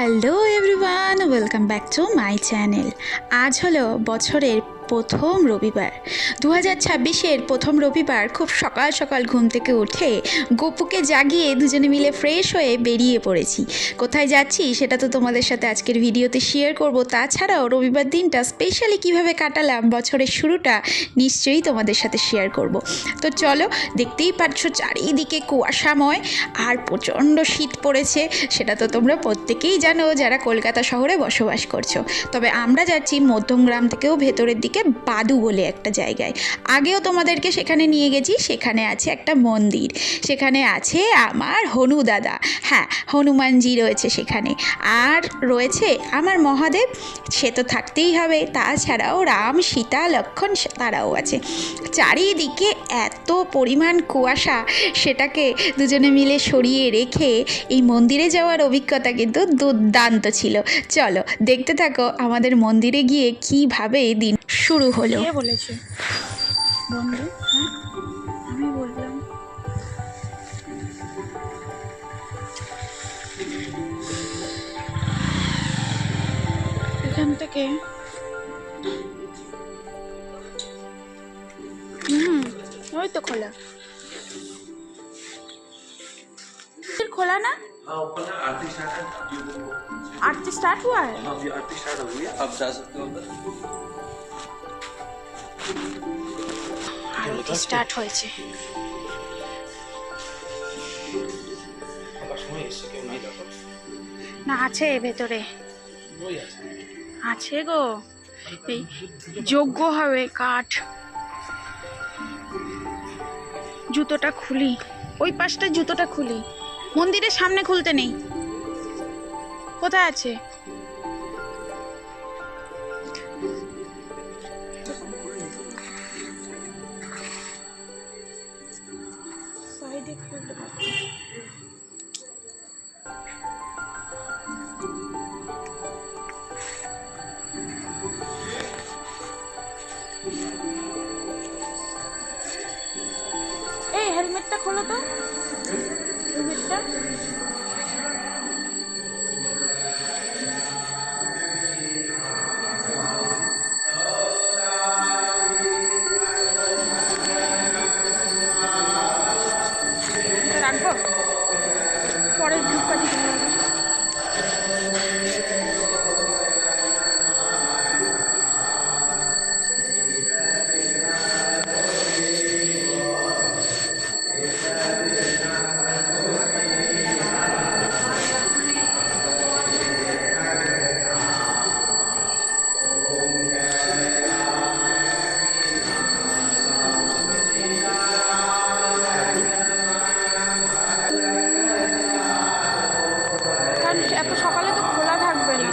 Hello everyone, welcome back to my channel. আজ হলো বছরের প্রথম রবিবার, 2026-এর প্রথম রবিবার। খুব সকাল সকাল ঘুম থেকে উঠে গপুকে জাগিয়ে দুজনে মিলে ফ্রেশ হয়ে বেরিয়ে পড়েছি। কোথায় যাচ্ছি সেটা তো তোমাদের সাথে আজকের ভিডিওতে শেয়ার করব। তাছাড়াও রবিবার দিনটা স্পেশালি কিভাবে কাটালাম, বছরের শুরুটা নিশ্চয়ই তোমাদের সাথে শেয়ার করব। তো চলো, দেখতেই পাচ্ছ চারিদিকে কুয়াশাময় আর প্রচণ্ড শীত পড়েছে। সেটা তো তোমরা প্রত্যেকেই জানো যারা কলকাতা শহরে বসবাস করছো। তবে আমরা যাচ্ছি মধ্যমগ্রাম থেকেও ভেতরের দিকে বাদু বলে একটা জায়গায়। আগেও তোমাদেরকে সেখানে নিয়ে গেছি। সেখানে আছে একটা মন্দির, সেখানে আছে আমার হনু দাদা, হ্যাঁ হনুমানজি রয়েছে সেখানে, আর রয়েছে আমার মহাদেব, সে তো থাকতেই হবে। তাছাড়াও রাম, সীতা, লক্ষ্মণ তারাও আছে। চারিদিকে এত পরিমাণ কুয়াশা, সেটাকে দুজনে মিলে সরিয়ে রেখে এই মন্দিরে যাওয়ার অভিজ্ঞতা কিন্তু দুর্দান্ত ছিল। চলো দেখতে থাকো আমাদের মন্দিরে গিয়ে কিভাবে দিন শুরু হলো। কে বলেছে বন্ধু? হ্যাঁ আমি বললাম। এখান থেকে ওই তো খোলা, खोला ना। आरती स्टार्ट हुआ है। हाँ जी, आरती स्टार्ट हो गई है, आप जा सकते हो उधर। आरती स्टार्ट হয়েছে। না আছে ভেতরে, আছে গো, এই যোগ্য হবে কাঠ। জুতোটা খুলি, ওই পাশটা জুতোটা খুলি, মন্দিরের সামনে খুলতে নেই। কোথায় আছে? সাইডে খুলতে পারছি। এই হেলমেটটা খোলো তো, হেলমেটটা। রাখবো পরে ধূপকাঠি কিনে নেবো। এত সকালে তো খোলা থাকবে না,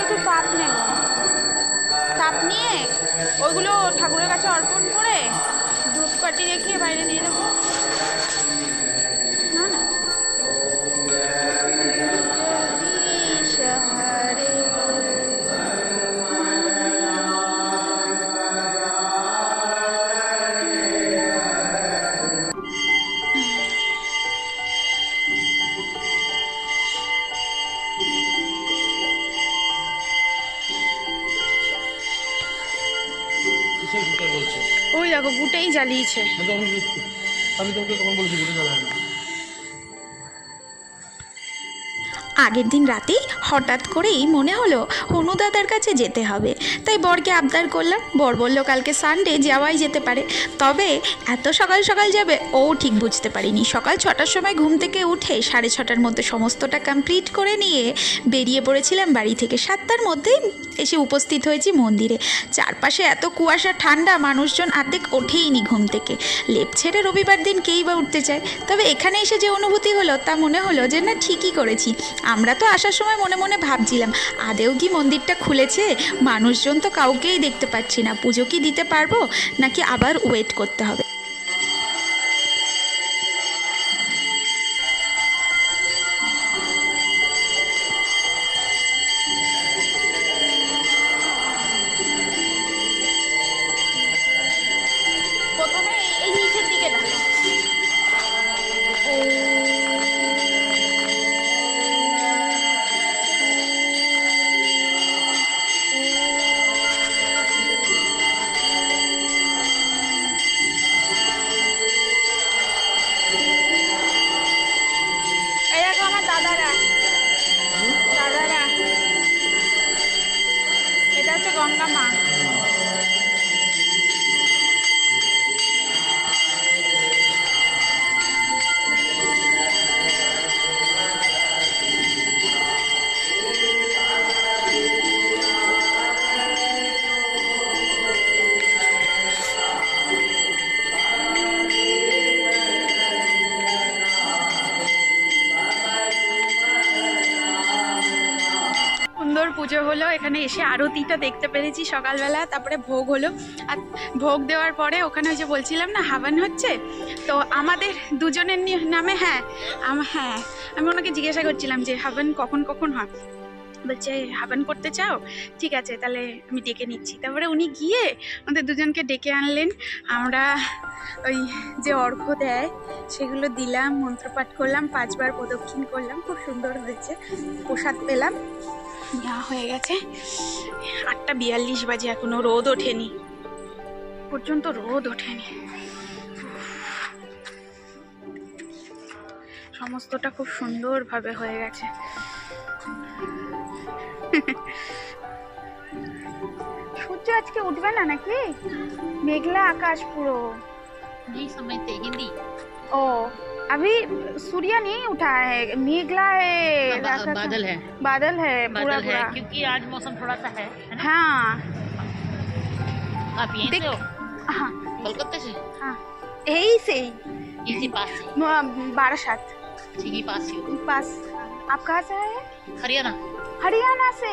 একটু তাপ নেব, তাপ নিয়ে ওইগুলো ঠাকুরের কাছে অর্পণ করে ধূপকাঠি রেখে বাইরে নিয়ে যাবো। না না ওই দেখো গুটেই জ্বালিয়েছে। আমি তোমাকে তখন বলছি গুটে জ্বালায় না। আগের দিন রাতেই হঠাৎ করেই মনে হলো হনু দাদার কাছে যেতে হবে, তাই বরকে আবদার করলাম। বর বলল কালকে সানডে যাওয়াই যেতে পারে, তবে এত সকাল সকাল যাবে ও ঠিক বুঝতে পারিনি। সকাল 6টার সময় ঘুম থেকে উঠে 6:30টার মধ্যে সমস্তটা কমপ্লিট করে নিয়ে বেরিয়ে পড়েছিলাম বাড়ি থেকে। 7টার মধ্যেই এসে উপস্থিত হয়েছি মন্দিরে। চারপাশে এত কুয়াশা, ঠান্ডা, মানুষজন অর্ধেক ওঠেইনি ঘুম থেকে। লেপ ছেড়ে রবিবার দিন কেই বা উঠতে চায়। তবে এখানে এসে যে অনুভূতি হলো তা মনে হলো যে না, ঠিকই করেছি। আমরা তো আসার সময় মনে মনে ভাবছিলাম আদেও কি মন্দিরটা খুলেছে, মানুষজন তো কাউকেই দেখতে পাচ্ছি না, পুজো কি দিতে পারবো নাকি আবার ওয়েট করতে হবে। প্রথমে এই নিচের দিকে ঢালো। কামা। সুন্দর পুজো হলো, এখানে এসে আরতিটা দেখতে পেরেছি সকালবেলা, তারপরে ভোগ হলো। আর ভোগ দেওয়ার পরে ওখানে ওই যে বলছিলাম না হাবান হচ্ছে, তো আমাদের দুজনের নামে হ্যাঁ আমি ওনাকে জিজ্ঞাসা করছিলাম যে হাবান কখন কখন হয়, বলছে হাবান করতে চাও, ঠিক আছে তাহলে আমি ডেকে নিচ্ছি। তারপরে উনি গিয়ে আমাদের দুজনকে ডেকে আনলেন, আমরা ওই যে অর্ঘ্য দেয় সেগুলো দিলাম, মন্ত্রপাঠ করলাম, 5 বার প্রদক্ষিণ করলাম, খুব সুন্দর হয়েছে। প্রসাদ পেলাম, নেওয়া হয়ে গেছে। 8:42 বাজে, এখনো রোদ ওঠেনি, পর্যন্ত রোদ ওঠেনি। সমস্তটা খুব সুন্দরভাবে হয়ে গেছে। সূর্য আজকে উঠবে না নাকি? মেঘলা আকাশ পুরো। नहीं समझते हिंदी। ओ अभी सूर्य नहीं उठा है, मेघला है, बादल है, बादल है पूरा बादल है पूरा। क्योंकि आज मौसम थोड़ा सा है ना? हाँ आप यहीं से हो? हाँ कोलकाता से? हाँ यही से ही, इसी पास से? बारासात ठीक ही पास ही हो। पास। आप कहाँ से आए हैं? हरियाणा। हरियाणा से?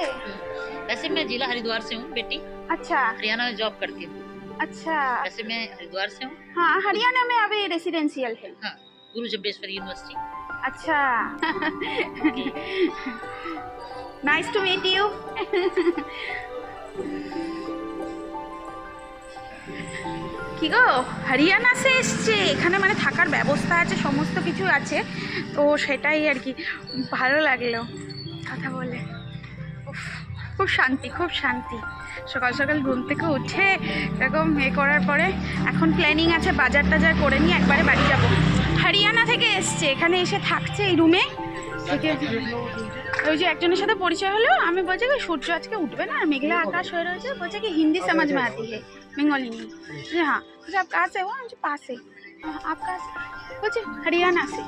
वैसे मैं जिला हरिद्वार से हूँ बेटी, अच्छा हरियाणा में जॉब करती हूँ। अच्छा। वैसे मैं हरिद्वार से हूँ। हाँ हरियाणा में अभी रेसिडेंशियल है। हाँ, गुरु जम्बेश्वर यूनिवर्सिटी। अच्छा नाइस टू मीट यू। কি গো, হরিয়ানা সে এসছে, এখানে মানে থাকার ব্যবস্থা আছে, সমস্ত কিছু আছে, তো সেটাই আর কি ভালো লাগলো কথা বলে। উফ, খুব শান্তি, খুব শান্তি। সকাল সকাল ঘুম থেকে উঠে এরকম করার পরে এখন প্ল্যানিং আছে বাজার টাজার করে নিয়ে একবারে বাড়ি যাব। হরিয়ানা থেকে এসছে, এখানে এসে থাকছে এই রুমে থেকে। ওই যে একজনের সাথে পরিচয় হলো, আমি বলছি কি সূর্য আজকে উঠবে না, মেঘলা আকাশ হয়ে রয়েছে, বলছে কি হিন্দি समझ में आती है बंगाली नहीं। जी हाँ, मुझे आप कहाँ से हो? मुझे पास से। आप कहाँ से? बोलছে हरियाणा से,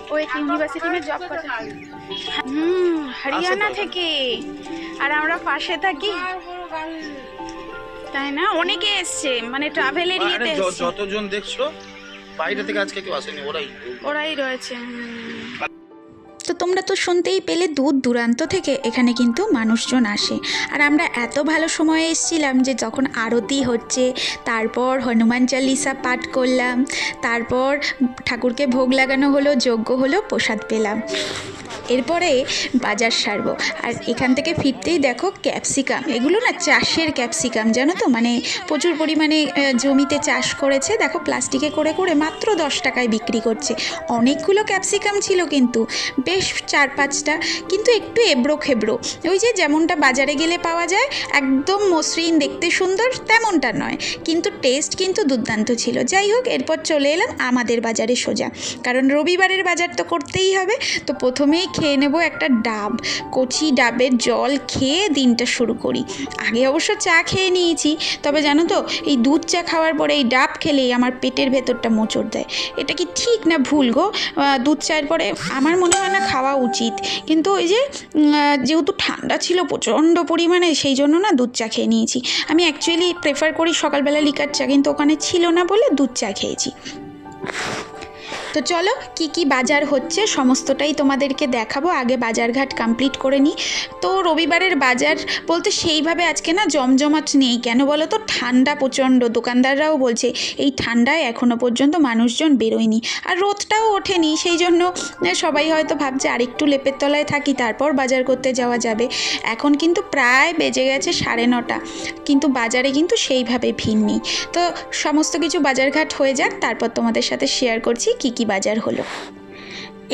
वो एक यूनिवर्सिटी में जॉब करते हैं। হরিয়ানা থেকে, আর আমরা পাশে থাকি, তাই না? অনেকে এসছে, মানে ট্রাভেলের ইয়েতে এসছে। যতজন দেখছো বাইরে থেকে আজকে কেউ আসেনি, ওরাই রয়েছে। তো তোমরা তো শুনতেই পেলে, দূর দূরান্ত থেকে এখানে কিন্তু মানুষজন আসে। আর আমরা এত ভালো সময়ে এসেছিলাম যে যখন আরতি হচ্ছে, তারপর হনুমান চালিসা পাঠ করলাম, তারপর ঠাকুরকে ভোগ লাগানো হলো, যজ্ঞ হলো, প্রসাদ পেলাম। এরপরে বাজার সারবো। আর এখান থেকে ফিরতেই দেখো ক্যাপসিকাম, এগুলো না চাষের ক্যাপসিকাম, জানো তো, মানে প্রচুর পরিমাণে জমিতে চাষ করেছে। দেখো প্লাস্টিকে করে করে মাত্র 10 টাকায় বিক্রি করছে। অনেকগুলো ক্যাপসিকাম ছিল কিন্তু, বেশ 4-5টা, কিন্তু একটু এবড়ো খেবড়ো, ওই যে যেমনটা বাজারে গেলে পাওয়া যায়, একদম মসৃণ, দেখতে সুন্দর তেমনটা নয়, কিন্তু টেস্ট কিন্তু দুর্দান্ত ছিল। যাই হোক, এরপর চলে এলাম আমাদের বাজারে সোজা, কারণ রবিবারের বাজার তো করতেই হবে। তো প্রথমেই খেয়ে নেব একটা ডাব, কচি ডাবের জল খেয়ে দিনটা শুরু করি। আগে অবশ্য চা খেয়ে নিয়েছি, তবে জানো তো এই দুধ চা খাওয়ার পরে এই ডাব খেলেই আমার পেটের ভেতরটা মোচড় দেয়। এটা কি ঠিক না ভুল গো? দুধ চায়ের পরে আমার মনে হয় না খাওয়া উচিত, কিন্তু ওই যে যেহেতু ঠান্ডা ছিল প্রচণ্ড পরিমাণে, সেই জন্য না দুধ চা খেয়ে নিয়েছি। আমি অ্যাকচুয়ালি প্রেফার করি সকালবেলা লিকার চা, কিন্তু ওখানে ছিল না বলে দুধ চা খেয়েছি। তো চলো কি কি বাজার হচ্ছে সমস্তটাই তোমাদেরকে দেখাবো। আগে বাজারঘাট কমপ্লিট করে নিই। তো রবিবারের বাজার বলতে সেইভাবে আজকে না জমজমাট নেই, কেন বলো তো, ঠান্ডা প্রচণ্ড। দোকানদাররাও বলছে এই ঠান্ডায় এখনও পর্যন্ত মানুষজন বেরোয়নি, আর রোদটাও ওঠেনি, সেই জন্য সবাই হয়তো ভাবছে আরেকটু লেপের তলায় থাকি, তারপর বাজার করতে যাওয়া যাবে। এখন কিন্তু প্রায় বেজে গেছে 9:30, কিন্তু বাজারে কিন্তু সেইভাবে ভিড় নেই। তো সমস্ত কিছু বাজারঘাট হয়ে যাক, তারপর তোমাদের সাথে শেয়ার করছি কি কি বাজার হলো।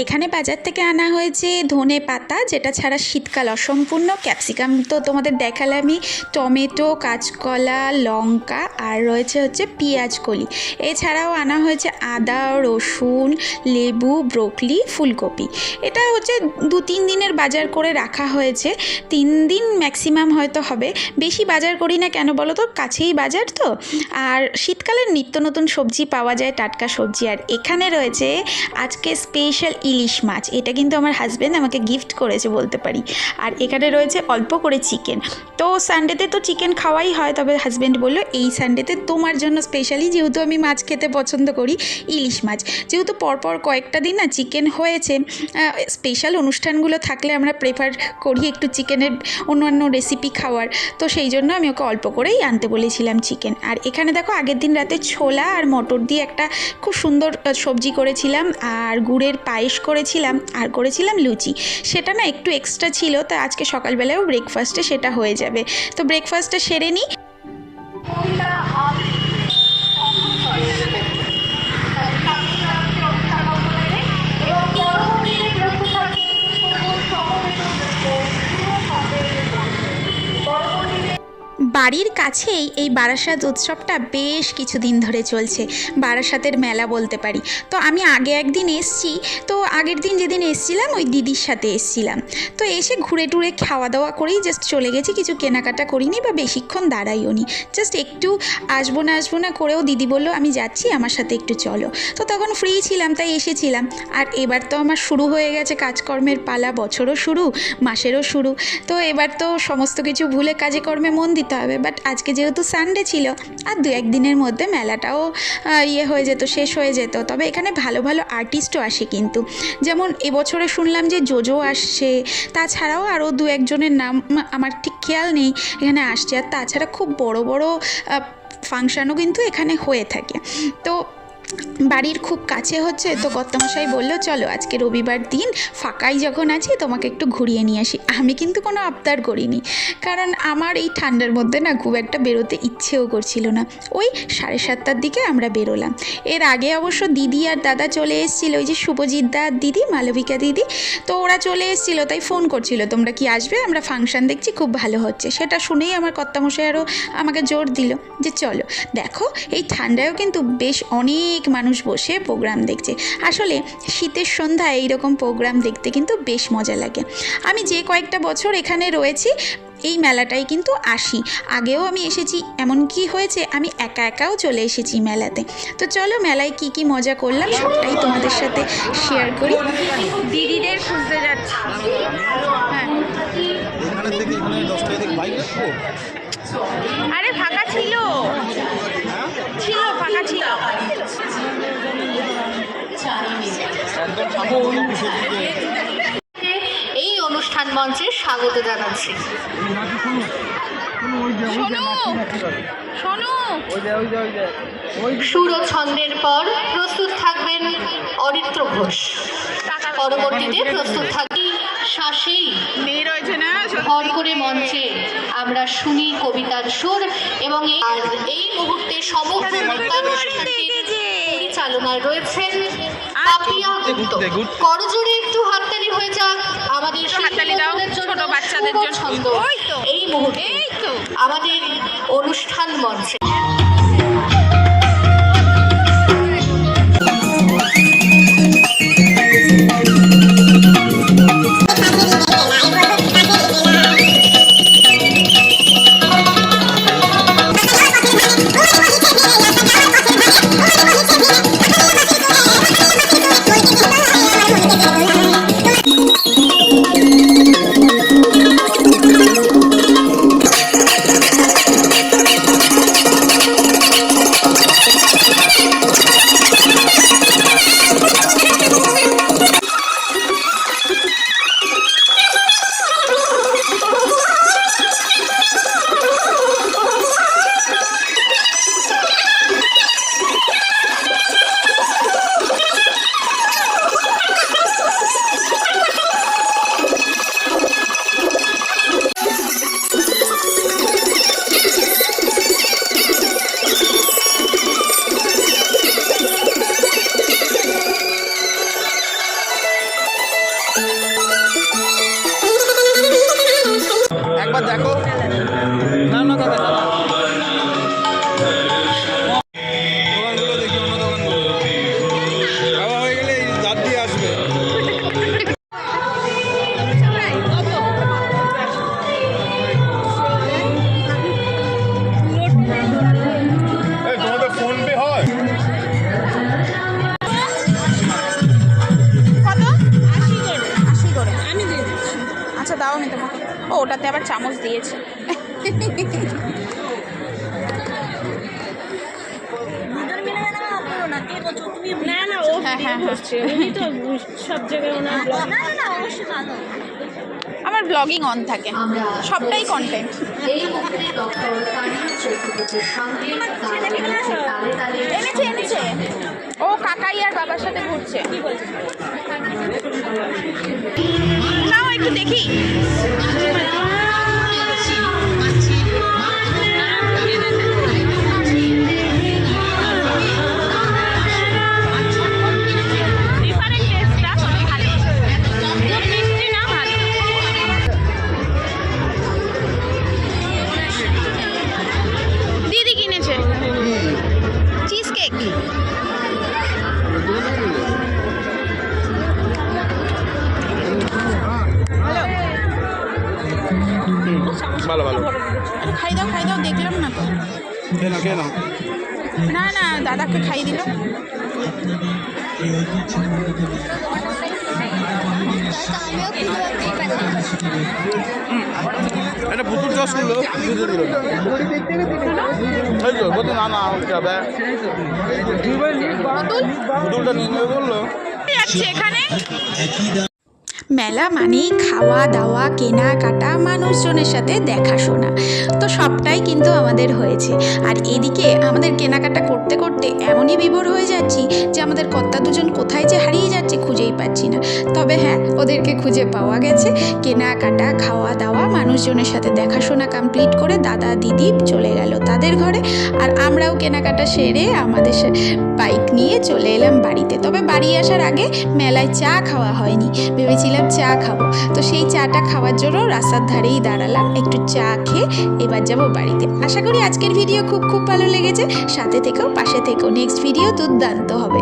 এখানে বাজার থেকে আনা হয়েছে ধনে পাতা, যেটা ছাড়া শীতকাল অসম্পূর্ণ, ক্যাপসিকাম তো তোমাদের দেখালামই, টমেটো, কাঁচকলা, লঙ্কা, আর রয়েছে হচ্ছে পেঁয়াজ কলি। এছাড়াও আনা হয়েছে আদা, রসুন, লেবু, ব্রোকলি, ফুলকপি। এটা হচ্ছে 2-3 দিনের বাজার করে রাখা হয়েছে, 3 দিন ম্যাক্সিমাম হয়তো হবে। বেশি বাজার করি না কেন বলো তো, কাছেই বাজার তো। আর শীতকালের নিত্য নতুন সবজি পাওয়া যায়, টাটকা সবজি। আর এখানে রয়েছে আজকে স্পেশাল ইলিশ মাছ, এটা কিন্তু আমার হাজব্যান্ড আমাকে গিফট করেছে বলতে পারি। আর এখানে রয়েছে অল্প করে চিকেন। তো সানডেতে তো চিকেন খাওয়াই হয়, তবে হাজব্যান্ড বললো এই সানডেতে তোমার জন্য স্পেশালি, যেহেতু আমি মাছ খেতে পছন্দ করি, ইলিশ মাছ। যেহেতু পরপর কয়েকটা দিন না চিকেন হয়েছে, স্পেশাল অনুষ্ঠানগুলো থাকলে আমরা প্রেফার করি একটু চিকেনের অন্যান্য রেসিপি খাওয়ার, তো সেই জন্য আমি ওকে অল্প করেই আনতে বলেছিলাম চিকেন। আর এখানে দেখো আগের দিন রাতে ছোলা আর মটর দিয়ে একটা খুব সুন্দর সবজি করেছিলাম, আর গুড়ের পায়েস করেছিলাম, আর করেছিলাম লুচি। সেটা না একটু এক্সট্রা ছিল, তো আজকে সকালবেলাও ব্রেকফাস্টে সেটা হয়ে যাবে। তো ব্রেকফাস্টটা সেরে নিই। বাড়ির কাছেই এই বারাসাত উৎসবটা বেশ কিছুদিন ধরে চলছে, বারাসাতের মেলা বলতে পারি। তো আমি আগে একদিন এসছি, তো আগের দিন যেদিন এসছিলাম ওই দিদির সাথে এসছিলাম, তো এসে ঘুরে টুরে খাওয়া দাওয়া করেই জাস্ট চলে গেছি, কিছু কেনাকাটা করিনি বা বেশিক্ষণ দাঁড়াইও নি, জাস্ট একটু আসবো না করেও দিদি বললো আমি যাচ্ছি, আমার সাথে একটু চলো। তো তখন ফ্রি ছিলাম তাই এসেছিলাম। আর এবার তো আমার শুরু হয়ে গেছে কাজকর্মের পালা, বছরও শুরু, মাসেরও শুরু। তো এবার তো সমস্ত কিছু ভুলে কাজে কর্মে মন দিতে হবে। বাট আজকে যেহেতু সানডে ছিল, আর 2-1 দিনের মধ্যে মেলাটাও হয়ে যেত, শেষ হয়ে যেত। তবে এখানে ভালো ভালো আর্টিস্টও আসে কিন্তু, যেমন এবছরে শুনলাম যে জোজো আসছে, তাছাড়াও আরও 2-1 জনের নাম আমার ঠিক খেয়াল নেই এখানে আসছে। আর তাছাড়া খুব বড় বড় ফাংশানও কিন্তু এখানে হয়ে থাকে। তো বাড়ির খুব কাছে হচ্ছে, তো কর্তামশাই বললো চলো আজকে রবিবার দিন ফাঁকাই যখন আছি তোমাকে একটু ঘুরিয়ে নিয়ে আসি। আমি কিন্তু কোনো আবদার করিনি, কারণ আমার এই ঠান্ডার মধ্যে না খুব একটা বেরোতে ইচ্ছেও করছিল না। ওই 7:30টার দিকে আমরা বেরোলাম। এর আগে অবশ্য দিদি আর দাদা চলে এসেছিলো, ওই যে শুভজিৎ দা দিদি, মালবিকা দিদি, তো ওরা চলে এসেছিলো, তাই ফোন করছিল তোমরা কি আসবে, আমরা ফাংশান দেখছি খুব ভালো হচ্ছে। সেটা শুনেই আমার কর্তামশাই আরও আমাকে জোর দিল যে চলো। দেখো এই ঠান্ডায়ও কিন্তু বেশ অনেক মানুষ বসে প্রোগ্রাম দেখছে। আসলে শীতের সন্ধ্যায় এইরকম প্রোগ্রাম দেখতে কিন্তু বেশ মজা লাগে। আমি যে কয়েকটা বছর এখানে রয়েছি এই মেলাটাই কিন্তু আসি, আগেও আমি এসেছি, এমন কি হয়েছে আমি একাও চলে এসেছি মেলাতে। তো চলো মেলায় কি মজা করলাম সবটাই তোমাদের সাথে শেয়ার করি। দিদিদের খুঁজতে যাচ্ছি। হ্যাঁ আরে ফাঁকা ছিল, ফাঁকা ছিল। এই অনুষ্ঠান মঞ্চে স্বাগত জানাচ্ছি। সুর ও ছন্দের পর প্রস্তুত থাকবেন অরিত্র ঘোষ, পরবর্তীতে প্রস্তুত থাকবে শ্বাসেই ভর করে মঞ্চে আমরা শুনি কবিতার সুর। এবং এই মুহূর্তে সমগ্র পরিচালনায় রয়েছেন পাপিয়া গুপ্ত। করজোড়ে একটু হাততালি হয়ে যাক আমাদের ছোট বাচ্চাদের জন্য এই মুহূর্তে আমাদের অনুষ্ঠান মঞ্চে। ওটাতে আবার চামচ দিয়েছে। হ্যাঁ হ্যাঁ আমার ব্লগিং অন থাকে, সবটাই কন্টেন্ট। এই মুহূর্তে ডক্টর কার্নিক চক্রবর্তীর সঙ্গে তালে তালে এনেছে ও কাকাই আর বাবার সাথে ঘুরছে। নাও একটু দেখি। দিদি কিনেছে চিজ কেক। ভালো ভালো। খাই দাও দেখলাম না তো। না না দাদাকে খাই দিল। এটা পুতুল চাষ করলো না না যাবে পুতুলটা নিয়ে নেবে বললো। যাচ্ছে এখানে মেলা মানেই খাওয়া দাওয়া কেনাকাটা মানুষজনের সাথে দেখাশোনা, তো সবটাই কিন্তু আমাদের হয়েছে। আর এদিকে আমাদের কেনাকাটা করতে করতে এমনই বিভোর হয়ে যাচ্ছি যে আমাদের কর্তা দুজন কোথায় যে হারিয়ে যাচ্ছে খুঁজেই পাচ্ছি না। তবে হ্যাঁ, ওদেরকে খুঁজে পাওয়া গেছে। কেনাকাটা খাওয়া দাওয়া মানুষজনের সাথে দেখাশোনা কমপ্লিট করে দাদা দিদি চলে গেল তাদের ঘরে, আর আমরাও কেনাকাটা সেরে আমাদের বাইক নিয়ে চলে এলাম বাড়িতে। তবে বাড়ি আসার আগে মেলায় চা খাওয়া হয়নি, ভেবেছিলাম চা খাবো, তো সেই চাটা খাওয়ার জন্য রাস্তার ধারেই দাঁড়ালাম। একটু চা খেয়ে এবার যাবো বাড়িতে। আশা করি আজকের ভিডিও খুব ভালো লেগেছে। সাথে থেকেও পাশে থেকেও, নেক্সট ভিডিও দুর্দান্ত হবে।